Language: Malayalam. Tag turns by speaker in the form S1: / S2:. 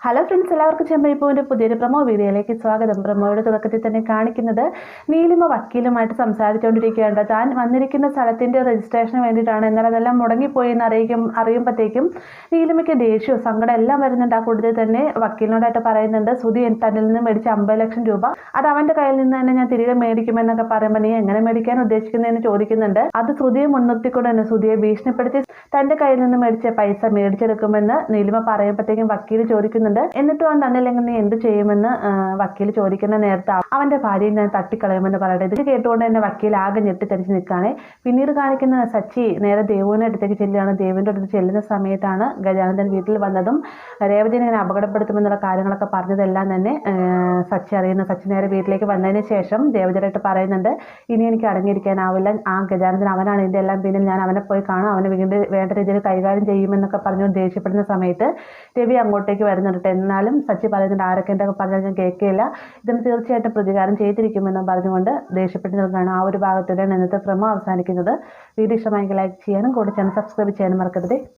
S1: ഹലോ ഫ്രണ്ട്സ്, എല്ലാവർക്കും ചെമ്പരിപ്പൂവിൻ്റെ പുതിയൊരു പ്രൊമോ വീഡിയോയിലേക്ക് സ്വാഗതം. പ്രൊമോയുടെ തുടക്കത്തിൽ തന്നെ കാണിക്കുന്നത് നീലിമ വക്കീലുമായിട്ട് സംസാരിച്ചുകൊണ്ടിരിക്കുകയാണ്. താൻ വന്നിരിക്കുന്ന സ്ഥലത്തിൻ്റെ രജിസ്ട്രേഷന് വേണ്ടിയിട്ടാണ്, എന്നാൽ അതെല്ലാം മുടങ്ങിപ്പോയി എന്ന് അറിയുമ്പോഴത്തേക്കും നീലിമയ്ക്ക് ദേഷ്യവും സങ്കടം എല്ലാം വരുന്നുണ്ട്. ആ കൂടുതൽ തന്നെ വക്കീലിനോടായിട്ട് പറയുന്നുണ്ട്, സുധി തന്നിൽ നിന്ന് മേടിച്ച 50 ലക്ഷം രൂപ അത് അവൻ്റെ കയ്യിൽ നിന്ന് തന്നെ ഞാൻ തിരികെ മേടിക്കുമെന്നൊക്കെ പറയുമ്പോൾ നീ എങ്ങനെ മേടിക്കാൻ ഉദ്ദേശിക്കുന്നതെന്ന് ചോദിക്കുന്നുണ്ട്. അത് ശ്രുതിയെ മുൻനിർത്തിക്കൊണ്ട് തന്നെ ശ്രുതിയെ ഭീഷണിപ്പെടുത്തി തൻ്റെ കയ്യിൽ നിന്ന് മേടിച്ച പൈസ മേടിച്ചെടുക്കുമെന്ന് നീലിമ പറയുമ്പോഴത്തേക്കും വക്കീൽ ചോദിക്കുന്നുണ്ട്, എന്നിട്ടും അവൻ തന്നില്ലെങ്കിൽ നീ എന്ത് ചെയ്യുമെന്ന് വക്കീൽ ചോദിക്കുന്ന നേരത്തെ അവന്റെ ഭാര്യയെ ഞാൻ തട്ടിക്കളയുമെന്ന് പറയട്ടെ. ഇത് കേട്ടുകൊണ്ട് തന്നെ വക്കീൽ ആകെ ഞെട്ടിത്തരിച്ച് നിൽക്കുകയാണ്. പിന്നീട് കാണിക്കുന്ന സച്ചി നേരെ ദേവുവിന്റെ അടുത്തേക്ക് ചെല്ലുകയാണ്. ദേവിന്റെ അടുത്ത് ചെല്ലുന്ന സമയത്താണ് ഗജാനന്ദൻ വീട്ടിൽ വന്നതും രേവതിനെ ഇങ്ങനെ അപകടപ്പെടുത്തുമെന്നുള്ള കാര്യങ്ങളൊക്കെ പറഞ്ഞതെല്ലാം തന്നെ സച്ചി അറിയുന്നു. സച്ചി നേരെ വീട്ടിലേക്ക് വന്നതിന് ശേഷം ദേവതയായിട്ട് പറയുന്നുണ്ട്, ഇനി എനിക്ക് അടങ്ങിയിരിക്കാനാവില്ല, ആ ഗജാനന്ദൻ അവനാണ് ഇതിൻ്റെ എല്ലാം പിന്നിൽ, ഞാൻ അവനെ പോയി കാണാം, അവനെ വീണ്ടും വേണ്ട രീതിയിൽ കൈകാര്യം ചെയ്യുമെന്നൊക്കെ പറഞ്ഞുകൊണ്ട് ദേഷ്യപ്പെടുന്ന സമയത്ത് രവി അങ്ങോട്ടേക്ക് വരുന്നുണ്ട്. എന്നാലും സച്ചി പറയുന്നുണ്ട്, ആരൊക്കെ എന്തൊക്കെ പറഞ്ഞാൽ ഞാൻ കേൾക്കില്ല, ഇതിന് തീർച്ചയായിട്ടും പ്രതികാരം ചെയ്തിരിക്കുമെന്നും പറഞ്ഞുകൊണ്ട് ദേഷ്യപ്പെട്ട് നിൽക്കുകയാണ്. ആ ഒരു ഭാഗത്തൂടെയാണ് ഇന്നത്തെ പ്രമോ അവസാനിക്കുന്നത്. വീഡിയോ ഇഷ്ടമായെങ്കിൽ ലൈക്ക് ചെയ്യാനും കൂടെ ചാനൽ സബ്സ്ക്രൈബ് ചെയ്യാനും മറക്കരുത്.